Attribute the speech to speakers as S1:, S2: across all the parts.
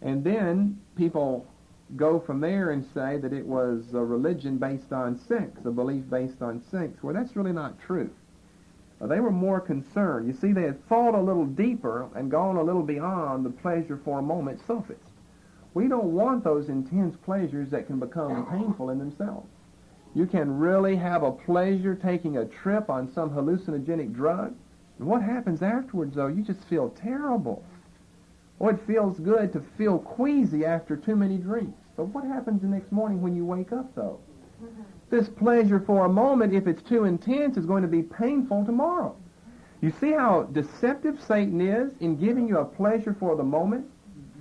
S1: And then people go from there and say that it was a religion based on sex, a belief based on sex. Well, that's really not true. They were more concerned. You see, they had thought a little deeper and gone a little beyond the pleasure for a moment sophist. We don't want those intense pleasures that can become painful in themselves. You can really have a pleasure taking a trip on some hallucinogenic drug. And what happens afterwards, though? You just feel terrible. Or it feels good to feel queasy after too many drinks. But what happens the next morning when you wake up, though? This pleasure for a moment, if it's too intense, is going to be painful tomorrow. You see how deceptive Satan is in giving you a pleasure for the moment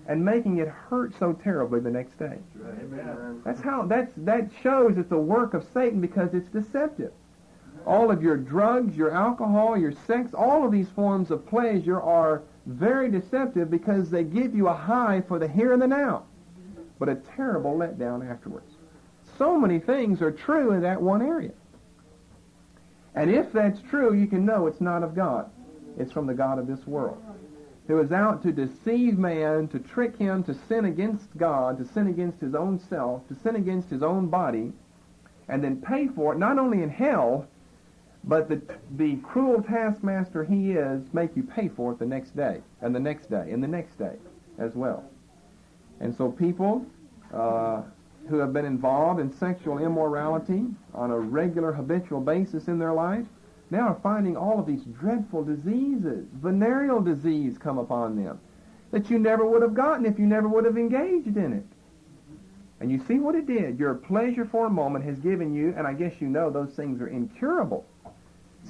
S1: and making it hurt so terribly the next day.
S2: Amen.
S1: That shows it's a work of Satan because it's deceptive. All of your drugs, your alcohol, your sex, all of these forms of pleasure are very deceptive because they give you a high for the here and the now, but a terrible letdown afterwards. So many things are true in that one area. And if that's true, you can know it's not of God. It's from the God of this world, who is out to deceive man, to trick him, to sin against God, to sin against his own self, to sin against his own body, and then pay for it, not only in hell, but the cruel taskmaster he is, make you pay for it the next day, and the next day, and the next day as well. And so people who have been involved in sexual immorality on a regular, habitual basis in their life now are finding all of these dreadful diseases, venereal disease come upon them that you never would have gotten if you never would have engaged in it. And you see what it did. Your pleasure for a moment has given you, and I guess you know those things are incurable.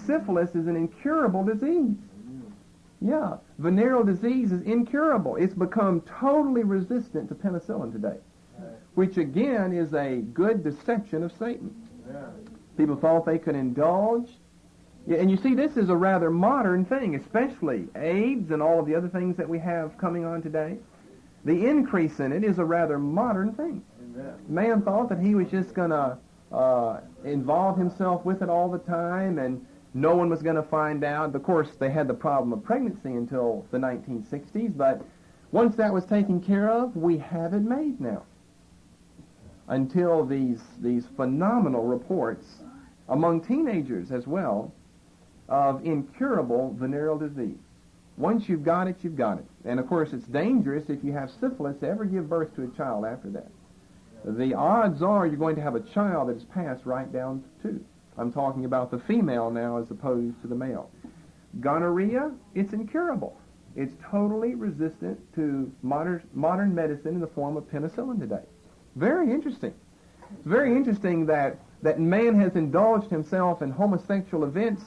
S1: Syphilis is an incurable disease. Yeah, venereal disease is incurable. It's become totally resistant to penicillin today, which again is a good deception of Satan. People thought they could indulge. Yeah, and you see, this is a rather modern thing, especially AIDS and all of the other things that we have coming on today. The increase in it is a rather modern thing. Man thought that he was just going to involve himself with it all the time and no one was going to find out. Of course, they had the problem of pregnancy until the 1960s, but once that was taken care of, we have it made now. Until these phenomenal reports among teenagers as well of incurable venereal disease. Once you've got it, you've got it. And of course, it's dangerous if you have syphilis to ever give birth to a child after that. The odds are you're going to have a child that is passed right down to. I'm talking about the female now as opposed to the male. Gonorrhea, it's incurable. It's totally resistant to modern medicine in the form of penicillin today. Very interesting. It's very interesting that man has indulged himself in homosexual events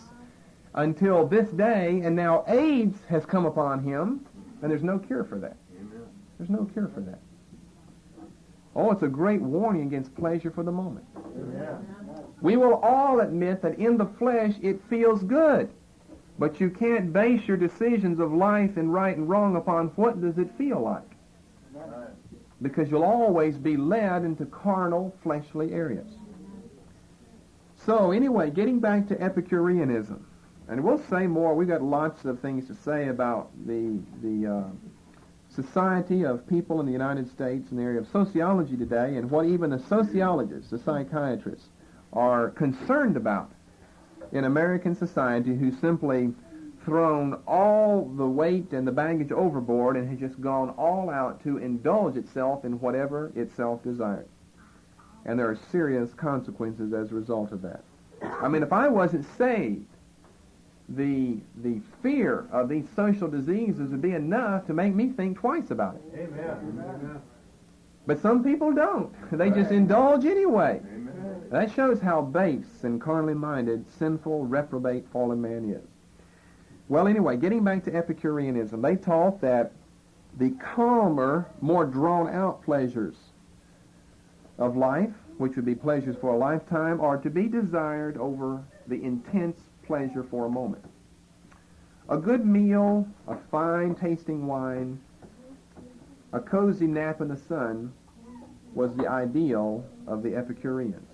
S1: until this day, and now AIDS has come upon him, and there's no cure for that.
S2: Amen.
S1: There's no cure for that. Oh, it's a great warning against pleasure for the moment.
S2: Yeah.
S1: We will all admit that in the flesh it feels good, but you can't base your decisions of life and right and wrong upon what does it feel like.
S2: Right.
S1: Because you'll always be led into carnal, fleshly areas. So anyway, getting back to Epicureanism, and we'll say more. We've got lots of things to say about the society of people in the United States in the area of sociology today, and what even the sociologists, the psychiatrists, are concerned about in American society, who simply thrown all the weight and the baggage overboard and has just gone all out to indulge itself in whatever itself desires. And there are serious consequences as a result of that. I mean, if I wasn't saved, the fear of these social diseases would be enough to make me think twice about it.
S2: Amen.
S1: But some people don't. They just indulge anyway.
S2: Amen.
S1: That shows how base and carnally minded, sinful, reprobate, fallen man is. Well, anyway, getting back to Epicureanism, they taught that the calmer, more drawn-out pleasures of life, which would be pleasures for a lifetime, are to be desired over the intense pleasure for a moment. A good meal, a fine-tasting wine, a cozy nap in the sun was the ideal of the Epicureans.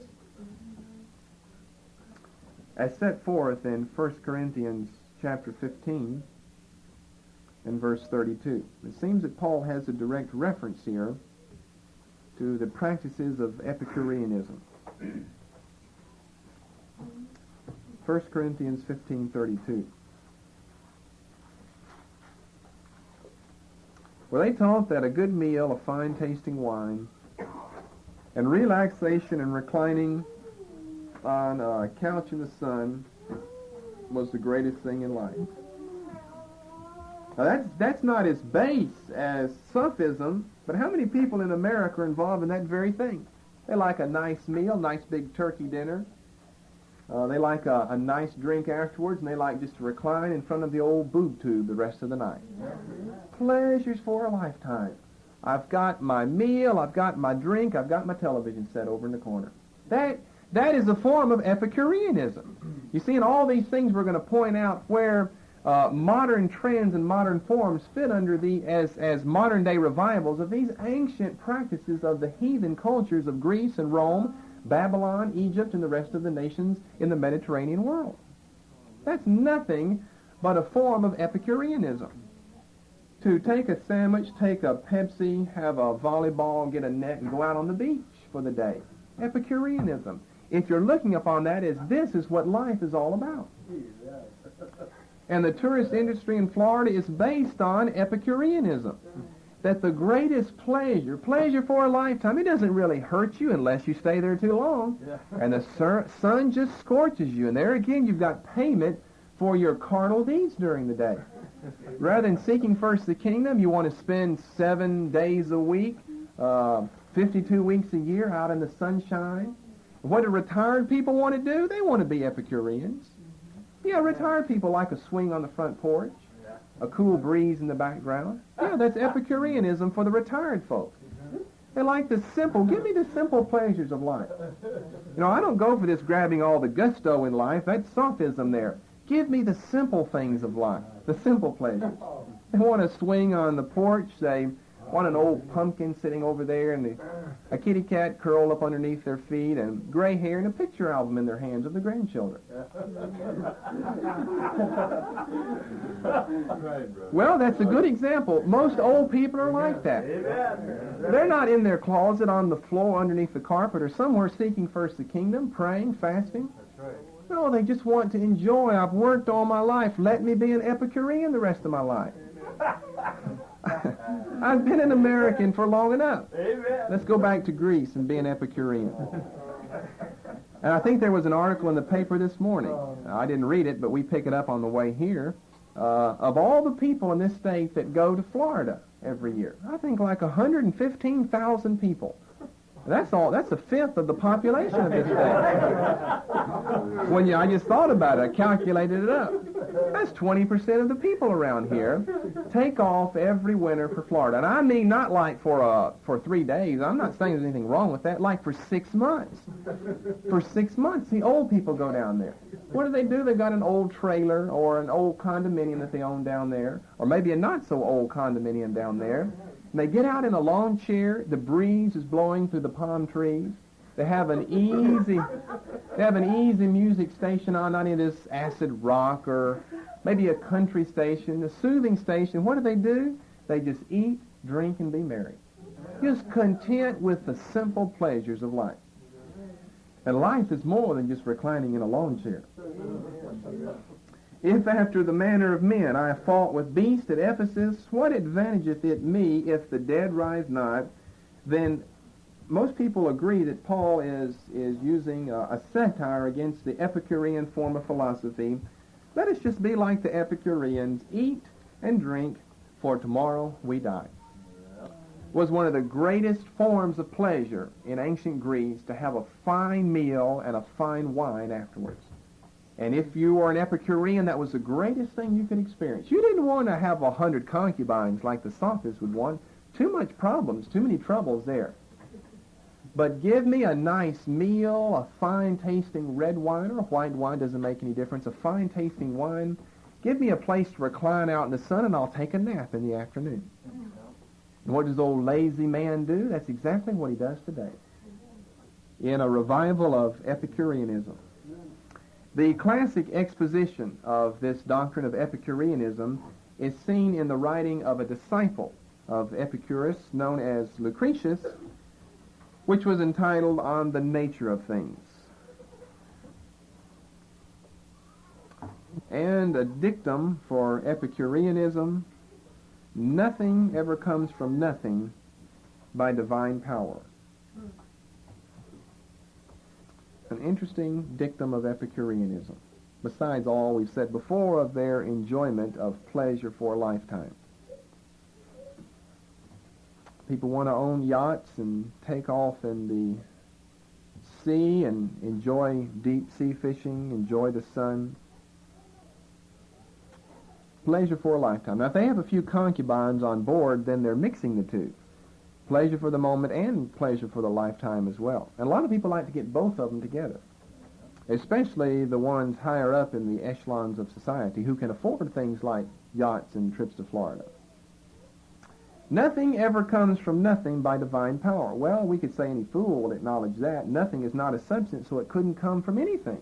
S1: As set forth in 1 Corinthians chapter 15, in verse 32. It seems that Paul has a direct reference here to the practices of Epicureanism. 1 Corinthians 15:32. Where they taught that a good meal, a fine-tasting wine, and relaxation and reclining on a couch in the sun was the greatest thing in life. Now that's not as base as sophism, but how many people in America are involved in that very thing? They like a nice meal, nice big turkey dinner. They like a nice drink afterwards, and they like just to recline in front of the old boob tube the rest of the night. Pleasures for a lifetime. I've got my meal, I've got my drink, I've got my television set over in the corner. That is a form of Epicureanism. You see, in all these things we're going to point out where modern trends and modern forms fit under as modern-day revivals of these ancient practices of the heathen cultures of Greece and Rome, Babylon, Egypt, and the rest of the nations in the Mediterranean world. That's nothing but a form of Epicureanism. To take a sandwich, take a Pepsi, have a volleyball, get a net, and go out on the beach for the day. Epicureanism. If you're looking upon that as this is what life is all about. And the tourist industry in Florida is based on Epicureanism. That the greatest pleasure for a lifetime, it doesn't really hurt you unless you stay there too long. And the sun just scorches you. And there again, you've got payment for your carnal deeds during the day. Rather than seeking first the kingdom, you want to spend 7 days a week, 52 weeks a year out in the sunshine. What do retired people want to do? They want to be Epicureans. Yeah, retired people like a swing on the front porch, a cool breeze in the background. Yeah, that's Epicureanism for the retired folk. They like the simple. Give me the simple pleasures of life. You know, I don't go for this grabbing all the gusto in life. That's sophism there. Give me the simple things of life, the simple pleasures. They want to swing on the porch. They want an old pumpkin sitting over there and a kitty cat curled up underneath their feet and gray hair and a picture album in their hands of the grandchildren. Well, that's a good example. Most old people are like that. They're not in their closet on the floor underneath the carpet or somewhere seeking first the kingdom, praying, fasting. No, they just want to enjoy. I've worked all my life. Let me be an Epicurean the rest of my life. I've been an American for long enough. Let's go back to Greece and be an Epicurean. And I think there was an article in the paper this morning. I didn't read it, but we pick it up on the way here. Of all the people in this state that go to Florida every year, I think like 115,000 people. That's a fifth of the population of this state. I just thought about it, I calculated it up. That's 20% of the people around here take off every winter for Florida. And I mean not like for 3 days. I'm not saying there's anything wrong with that. Like for 6 months. For 6 months, the old people go down there. What do? They've got an old trailer or an old condominium that they own down there, or maybe a not so old condominium down there. And they get out in a lawn chair. The breeze is blowing through the palm trees. They have an easy music station on, not any of this acid rock or maybe a country station, a soothing station. What do? They just eat, drink, and be merry. Just content with the simple pleasures of life. And life is more than just reclining in a lawn chair. If after the manner of men I have fought with beasts at Ephesus, what advantageth it me if the dead rise not? Then most people agree that Paul is using a satire against the Epicurean form of philosophy. Let us just be like the Epicureans, eat and drink, for tomorrow we die. Was one of the greatest forms of pleasure in ancient Greece to have a fine meal and a fine wine afterwards. And if you were an Epicurean, that was the greatest thing you could experience. You didn't want to have 100 concubines like the sophists would want. Too much problems, too many troubles there. But give me a nice meal, a fine-tasting red wine, or white wine, doesn't make any difference, a fine-tasting wine. Give me a place to recline out in the sun, and I'll take a nap in the afternoon. And what does old lazy man do? That's exactly what he does today in a revival of Epicureanism. The classic exposition of this doctrine of Epicureanism is seen in the writing of a disciple of Epicurus known as Lucretius, which was entitled On the Nature of Things. And a dictum for Epicureanism: nothing ever comes from nothing by divine power. An interesting dictum of Epicureanism, besides all we've said before of their enjoyment of pleasure for a lifetime. People want to own yachts and take off in the sea and enjoy deep sea fishing, enjoy the sun. Pleasure for a lifetime. Now, if they have a few concubines on board, then they're mixing the two. Pleasure for the moment and pleasure for the lifetime as well. And a lot of people like to get both of them together, especially the ones higher up in the echelons of society who can afford things like yachts and trips to Florida. Nothing ever comes from nothing by divine power. Well, we could say any fool will acknowledge that. Nothing is not a substance, so it couldn't come from anything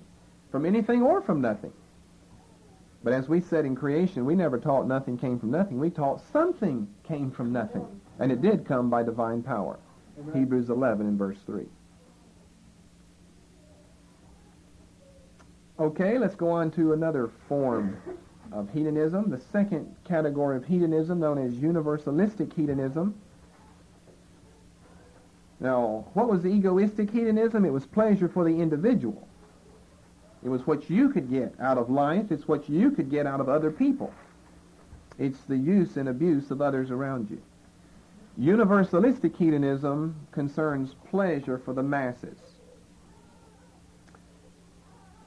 S1: or from nothing. But as we said in creation, we never taught nothing came from nothing. We taught something came from nothing. And it did come by divine power. Amen. Hebrews 11 and verse 3. Okay, let's go on to another form of hedonism, the second category of hedonism, known as universalistic hedonism. Now, what was the egoistic hedonism? It was pleasure for the individual. It was what you could get out of life. It's what you could get out of other people. It's the use and abuse of others around you. Universalistic hedonism concerns pleasure for the masses.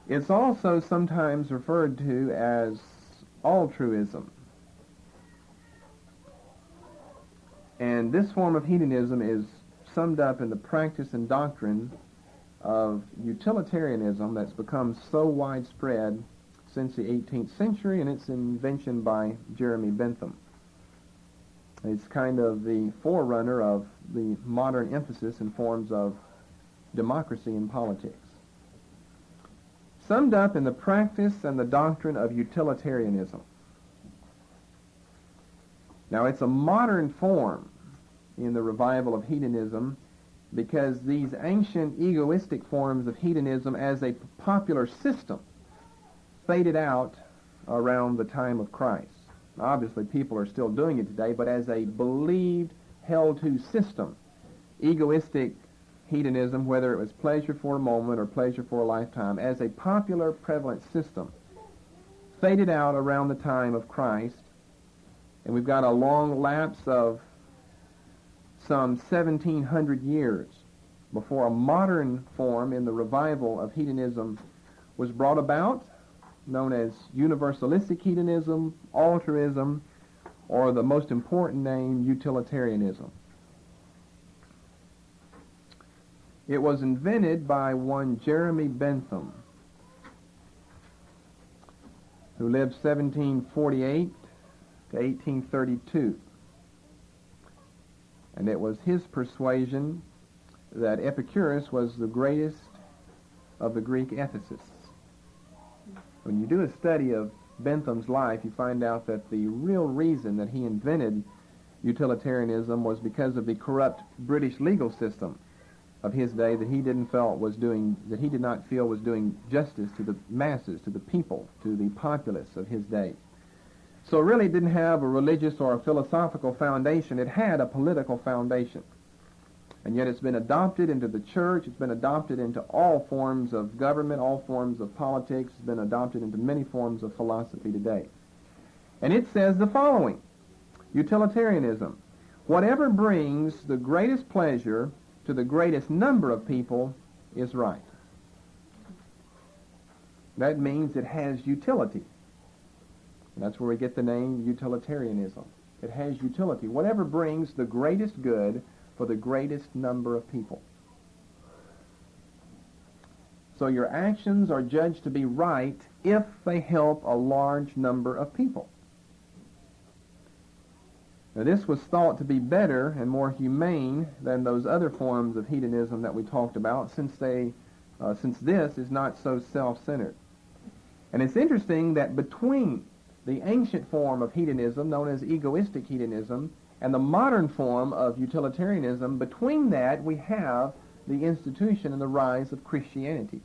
S1: It's also sometimes referred to as altruism. And this form of hedonism is summed up in the practice and doctrine of utilitarianism that's become so widespread since the 18th century, and its invention by Jeremy Bentham. It's kind of the forerunner of the modern emphasis in forms of democracy in politics. Summed up in the practice and the doctrine of utilitarianism. Now, it's a modern form in the revival of hedonism because these ancient egoistic forms of hedonism as a popular system faded out around the time of Christ. Obviously, people are still doing it today, but as a believed, held-to system, egoistic hedonism, whether it was pleasure for a moment or pleasure for a lifetime, as a popular, prevalent system, faded out around the time of Christ, and we've got a long lapse of some 1,700 years before a modern form in the revival of hedonism was brought about, known as universalistic hedonism, altruism, or the most important name, utilitarianism. It was invented by one Jeremy Bentham, who lived 1748 to 1832. And it was his persuasion that Epicurus was the greatest of the Greek ethicists. When you do a study of Bentham's life, you find out that the real reason that he invented utilitarianism was because of the corrupt British legal system of his day that he did not feel was doing justice to the masses, to the people, to the populace of his day. So it really didn't have a religious or a philosophical foundation. It had a political foundation. And yet it's been adopted into the church. It's been adopted into all forms of government, all forms of politics. It's been adopted into many forms of philosophy today. And it says the following: utilitarianism. Whatever brings the greatest pleasure to the greatest number of people is right. That means it has utility. And that's where we get the name utilitarianism. It has utility. Whatever brings the greatest good for the greatest number of people. So your actions are judged to be right if they help a large number of people. Now, this was thought to be better and more humane than those other forms of hedonism that we talked about, since this is not so self-centered. And it's interesting that between the ancient form of hedonism, known as egoistic hedonism, and the modern form of utilitarianism. Between that, we have the institution and the rise of Christianity.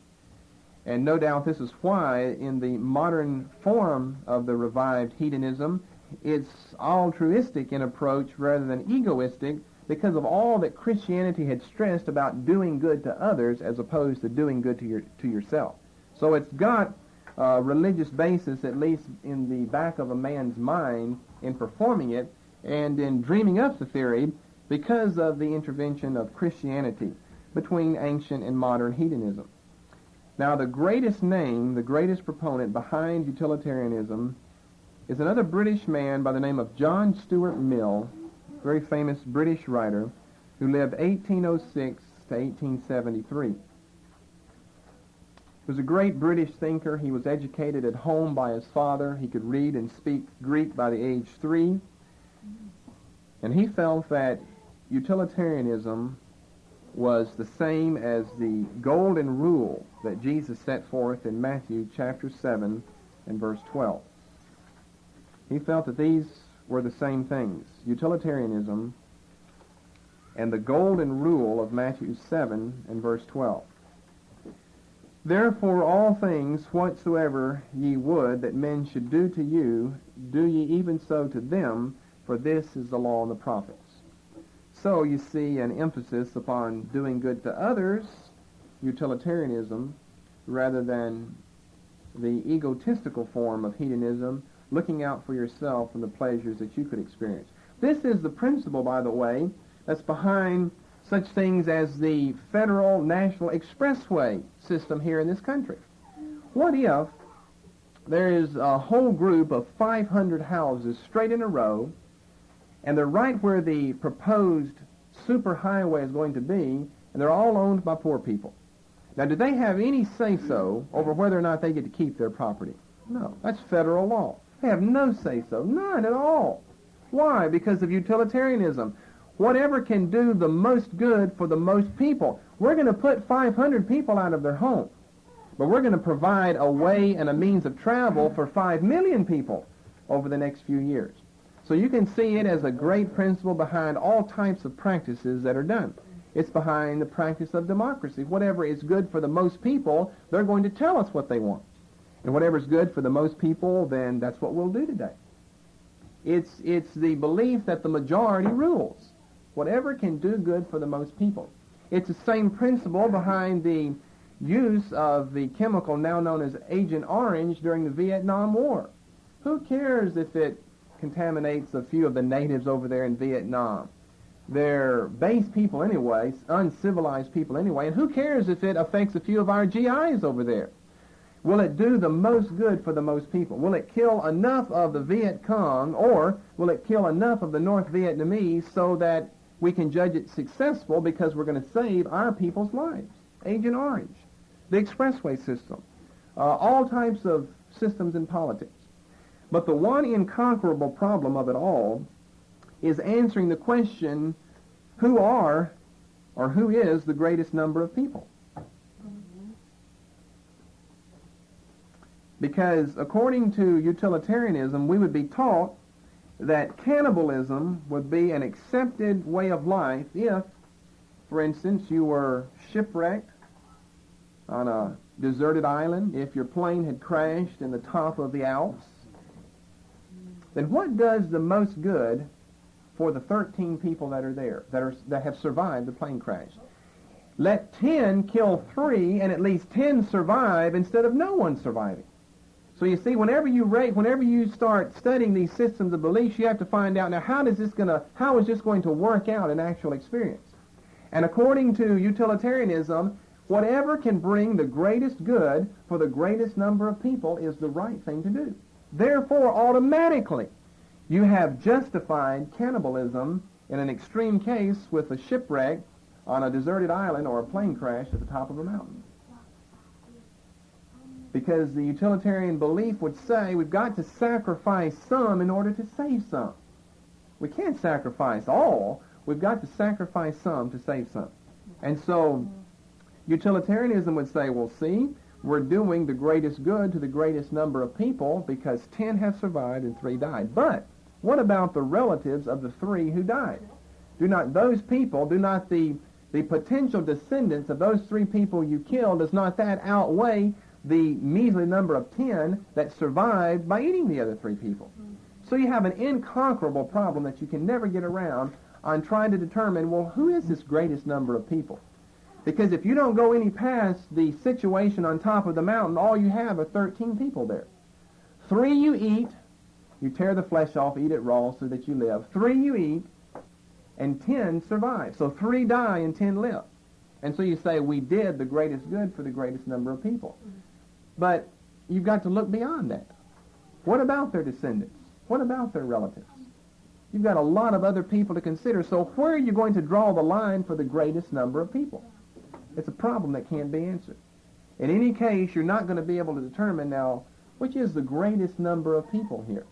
S1: And no doubt this is why in the modern form of the revived hedonism, it's altruistic in approach rather than egoistic, because of all that Christianity had stressed about doing good to others as opposed to doing good to yourself. So it's got a religious basis, at least in the back of a man's mind, in performing it and in dreaming up the theory because of the intervention of Christianity between ancient and modern hedonism. Now, the greatest name, the greatest proponent behind utilitarianism is another British man by the name of John Stuart Mill, very famous British writer, who lived 1806 to 1873. He was a great British thinker. He was educated at home by his father. He could read and speak Greek by the age 3. And he felt that utilitarianism was the same as the golden rule that Jesus set forth in Matthew chapter 7 and verse 12. He felt that these were the same things, utilitarianism and the golden rule of Matthew 7 and verse 12. Therefore all things whatsoever ye would that men should do to you, do ye even so to them, for this is the law and the prophets. So you see an emphasis upon doing good to others, utilitarianism, rather than the egotistical form of hedonism, looking out for yourself and the pleasures that you could experience. This is the principle, by the way, that's behind such things as the federal national expressway system here in this country. What if there is a whole group of 500 houses straight in a row, and they're right where the proposed superhighway is going to be, and they're all owned by poor people? Now, do they have any say-so over whether or not they get to keep their property? No. That's federal law. They have no say-so, none at all. Why? Because of utilitarianism. Whatever can do the most good for the most people. We're going to put 500 people out of their home, but we're going to provide a way and a means of travel for 5 million people over the next few years. So you can see it as a great principle behind all types of practices that are done. It's behind the practice of democracy. Whatever is good for the most people, they're going to tell us what they want. And whatever's good for the most people, then that's what we'll do today. It's the belief that the majority rules. Whatever can do good for the most people. It's the same principle behind the use of the chemical now known as Agent Orange during the Vietnam War. Who cares if it contaminates a few of the natives over there in Vietnam? They're base people anyway, uncivilized people anyway, and who cares if it affects a few of our GIs over there? Will it do the most good for the most people? Will it kill enough of the Viet Cong, or will it kill enough of the North Vietnamese so that we can judge it successful because we're going to save our people's lives? Agent Orange, the expressway system, all types of systems in politics. But the one inconquerable problem of it all is answering the question, who are or who is the greatest number of people? Because according to utilitarianism, we would be taught that cannibalism would be an accepted way of life if, for instance, you were shipwrecked on a deserted island, if your plane had crashed in the top of the Alps. Then what does the most good for the 13 people that are there, that have survived the plane crash? Let 10 kill 3 and at least 10 survive instead of no one surviving. So you see, whenever you start studying these systems of beliefs, you have to find out, now how is this going to work out in actual experience? And according to utilitarianism, whatever can bring the greatest good for the greatest number of people is the right thing to do. Therefore, automatically, you have justified cannibalism in an extreme case with a shipwreck on a deserted island or a plane crash at the top of a mountain. Because the utilitarian belief would say we've got to sacrifice some in order to save some. We can't sacrifice all. We've got to sacrifice some to save some. And so utilitarianism would say, well, see, we're doing the greatest good to the greatest number of people because 10 have survived and 3 died. But what about the relatives of the 3 who died? Do not the potential descendants of those 3 people you killed, does not that outweigh the measly number of 10 that survived by eating the other 3 people? So you have an inconquerable problem that you can never get around on trying to determine, well, who is this greatest number of people? Because if you don't go any past the situation on top of the mountain, all you have are 13 people there. 3 you eat, you tear the flesh off, eat it raw so that you live. 3 you eat, and 10 survive. So 3 die and 10 live. And so you say, we did the greatest good for the greatest number of people. But you've got to look beyond that. What about their descendants? What about their relatives? You've got a lot of other people to consider. So where are you going to draw the line for the greatest number of people? It's a problem that can't be answered. In any case, you're not going to be able to determine now which is the greatest number of people here.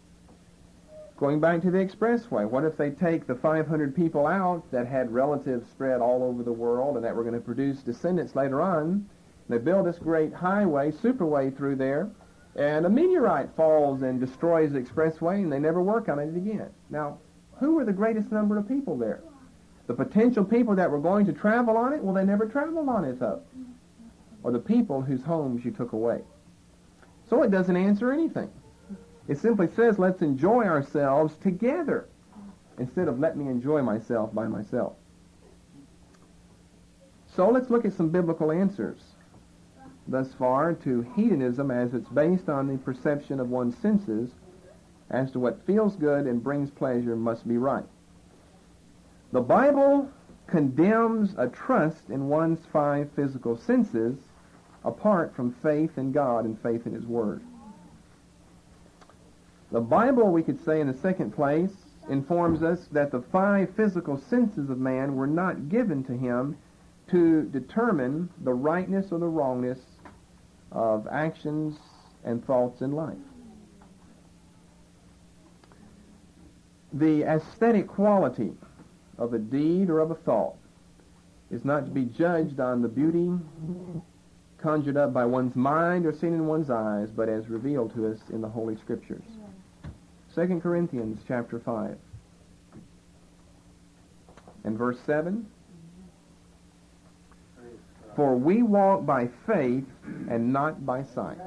S1: Going back to the expressway, what if they take the 500 people out that had relatives spread all over the world and that were going to produce descendants later on? They build this great highway, superway through there, and a meteorite falls and destroys the expressway, and they never work on it again. Now, who were the greatest number of people there? The potential people that were going to travel on it? Well, they never traveled on it, though. Or the people whose homes you took away. So it doesn't answer anything. It simply says, let's enjoy ourselves together, instead of let me enjoy myself by myself. So let's look at some biblical answers thus far to hedonism, as it's based on the perception of one's senses as to what feels good and brings pleasure must be right. The Bible condemns a trust in one's 5 physical senses apart from faith in God and faith in His Word. The Bible, we could say in the second place, informs us that the 5 physical senses of man were not given to him to determine the rightness or the wrongness of actions and thoughts in life. The aesthetic quality of a deed or of a thought is not to be judged on the beauty conjured up by one's mind or seen in one's eyes, but as revealed to us in the Holy Scriptures. 2 Corinthians chapter 5 and verse 7. For we walk by faith and not by sight.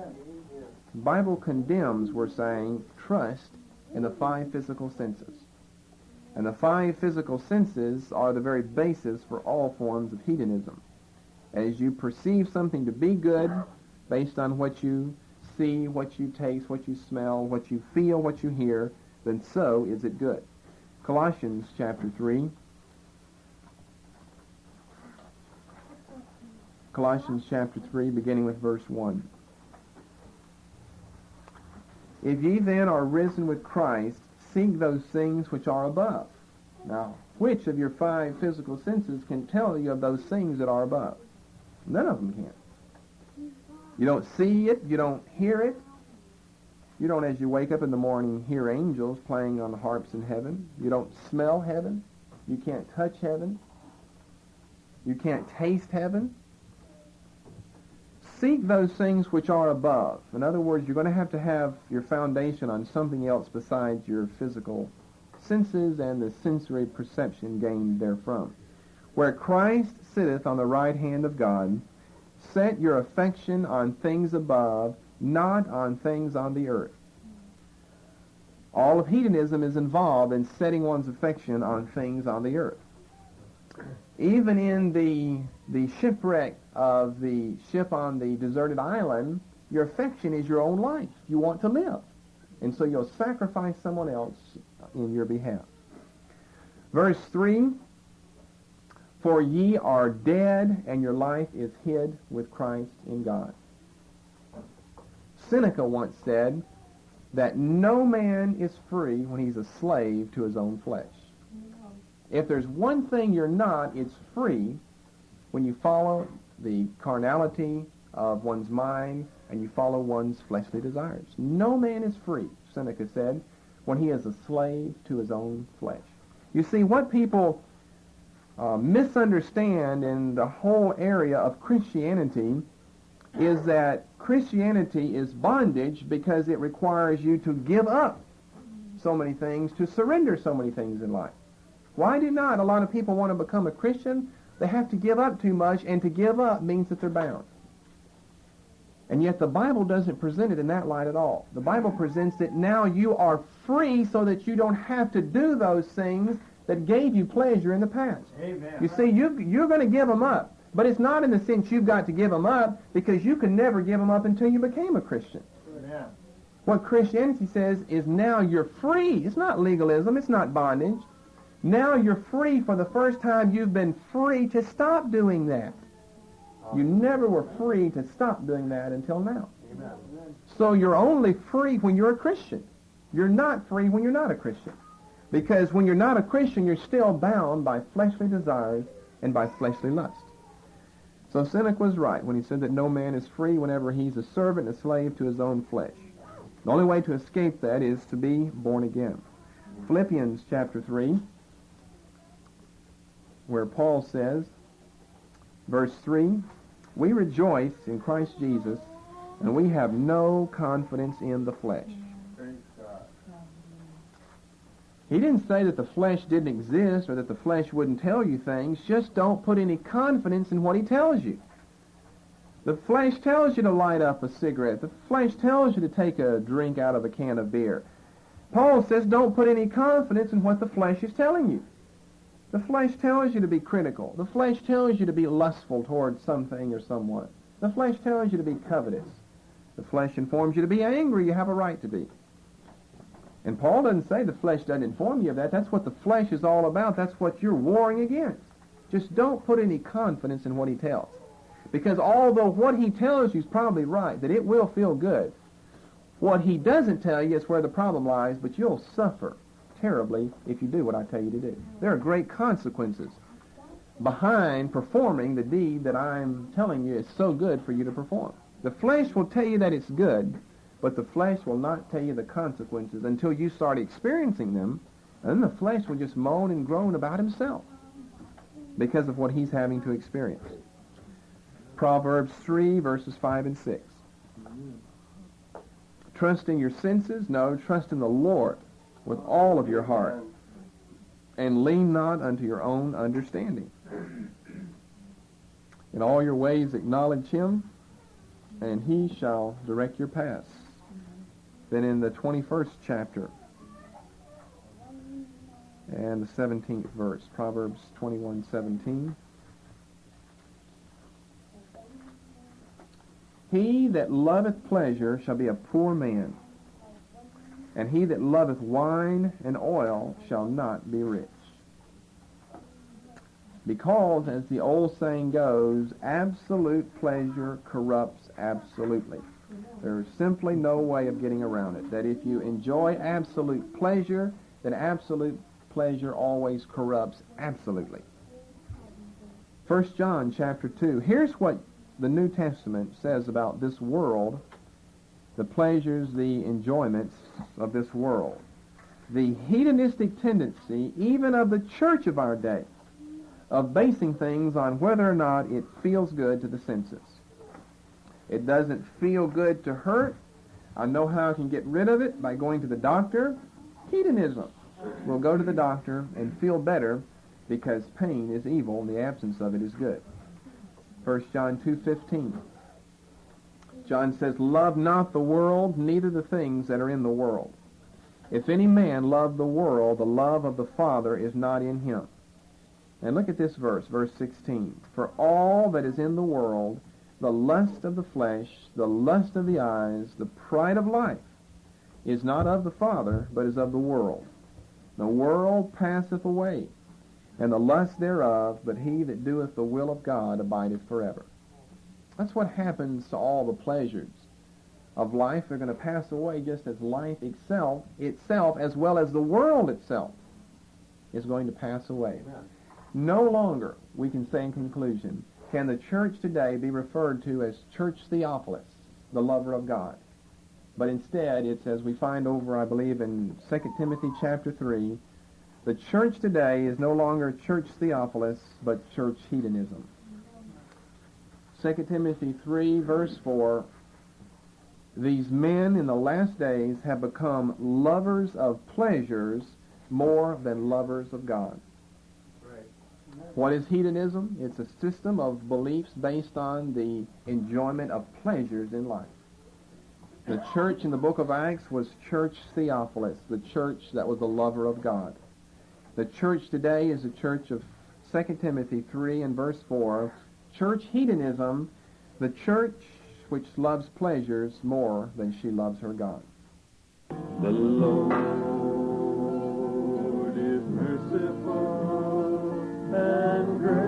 S1: The Bible condemns, we're saying, trust in the 5 physical senses. And the 5 physical senses are the very basis for all forms of hedonism. As you perceive something to be good based on what you see, what you taste, what you smell, what you feel, what you hear, then so is it good. Colossians chapter 3. Colossians chapter 3, beginning with verse 1. If ye then are risen with Christ, seek those things which are above. Now, which of your 5 physical senses can tell you of those things that are above? None of them can. You don't see it. You don't hear it. You don't, as you wake up in the morning, hear angels playing on the harps in heaven. You don't smell heaven. You can't touch heaven. You can't taste heaven. Seek those things which are above. In other words, you're going to have your foundation on something else besides your physical senses and the sensory perception gained therefrom. Where Christ sitteth on the right hand of God, set your affection on things above, not on things on the earth. All of hedonism is involved in setting one's affection on things on the earth. Even in the shipwreck of the ship on the deserted island, your affection is your own life. You want to live. And so you'll sacrifice someone else in your behalf. Verse 3, for ye are dead, and your life is hid with Christ in God. Seneca once said that no man is free when he's a slave to his own flesh. If there's one thing you're not, it's free when you follow the carnality of one's mind and you follow one's fleshly desires. No man is free, Seneca said, when he is a slave to his own flesh. You see, what people misunderstand in the whole area of Christianity is that Christianity is bondage because it requires you to give up so many things, to surrender so many things in life. Why do not a lot of people want to become a Christian? They have to give up too much, and to give up means that they're bound. And yet the Bible doesn't present it in that light at all. The Bible presents it now you are free so that you don't have to do those things that gave you pleasure in the past.
S2: Amen.
S1: You see, you're going to give them up. But it's not in the sense you've got to give them up, because you can never give them up until you became a Christian.
S2: Amen.
S1: What Christianity says is now you're free. It's not legalism. It's not bondage. Now you're free for the first time. You've been free to stop doing that. You never were free to stop doing that until now.
S2: Amen.
S1: So you're only free when you're a Christian. You're not free when you're not a Christian. Because when you're not a Christian, you're still bound by fleshly desires and by fleshly lust. So Seneca was right when he said that no man is free whenever he's a servant and a slave to his own flesh. The only way to escape that is to be born again. Philippians chapter 3, where Paul says, verse 3, we rejoice in Christ Jesus, and we have no confidence in the flesh.
S2: Praise God.
S1: He didn't say that the flesh didn't exist or that the flesh wouldn't tell you things. Just don't put any confidence in what he tells you. The flesh tells you to light up a cigarette. The flesh tells you to take a drink out of a can of beer. Paul says don't put any confidence in what the flesh is telling you. The flesh tells you to be critical. The flesh tells you to be lustful towards something or someone. The flesh tells you to be covetous. The flesh informs you to be angry. You have a right to be. And Paul doesn't say the flesh doesn't inform you of that. That's what the flesh is all about. That's what you're warring against. Just don't put any confidence in what he tells. Because although what he tells you is probably right, that it will feel good, what he doesn't tell you is where the problem lies, but you'll suffer terribly if you do what I tell you to do. There are great consequences behind performing the deed that I'm telling you is so good for you to perform. The flesh will tell you that it's good, but the flesh will not tell you the consequences until you start experiencing them, and then the flesh will just moan and groan about himself because of what he's having to experience. Proverbs 3, verses 5 and 6. Trust in your senses? No, trust in the Lord with all of your heart, and lean not unto your own understanding. In all your ways acknowledge him, and he shall direct your paths. Then in the 21st chapter and the 17th verse, Proverbs 21:17. He that loveth pleasure shall be a poor man, and he that loveth wine and oil shall not be rich. Because, as the old saying goes, absolute pleasure corrupts absolutely. There's simply no way of getting around it. That if you enjoy absolute pleasure, then absolute pleasure always corrupts absolutely. 1 John chapter 2. Here's what the New Testament says about this world, the pleasures, the enjoyments of this world. The hedonistic tendency, even of the church of our day, of basing things on whether or not it feels good to the senses. It doesn't feel good to hurt. I know how I can get rid of it by going to the doctor. Hedonism. We'll go to the doctor and feel better because pain is evil and the absence of it is good. 1 John 2:15. John says, love not the world, neither the things that are in the world. If any man love the world, the love of the Father is not in him. And look at this verse, verse 16. For all that is in the world, the lust of the flesh, the lust of the eyes, the pride of life, is not of the Father, but is of the world. The world passeth away, and the lust thereof, but he that doeth the will of God abideth forever. That's what happens to all the pleasures of life. They're going to pass away just as life itself, as well as the world itself, is going to pass away.
S2: Amen.
S1: No longer, we can say in conclusion, can the church today be referred to as Church Theophilus, the lover of God. But instead, it's as we find over, I believe, in 2 Timothy chapter 3, the church today is no longer Church Theophilus, but Church Hedonism. 2 Timothy 3, verse 4, these men in the last days have become lovers of pleasures more than lovers of God.
S2: Right.
S1: What is hedonism? It's a system of beliefs based on the enjoyment of pleasures in life. The church in the book of Acts was church Theophilus, the church that was a lover of God. The church today is the church of 2 Timothy 3 and verse 4. Church hedonism, the church which loves pleasures more than she loves her God.
S3: The Lord is merciful and gracious.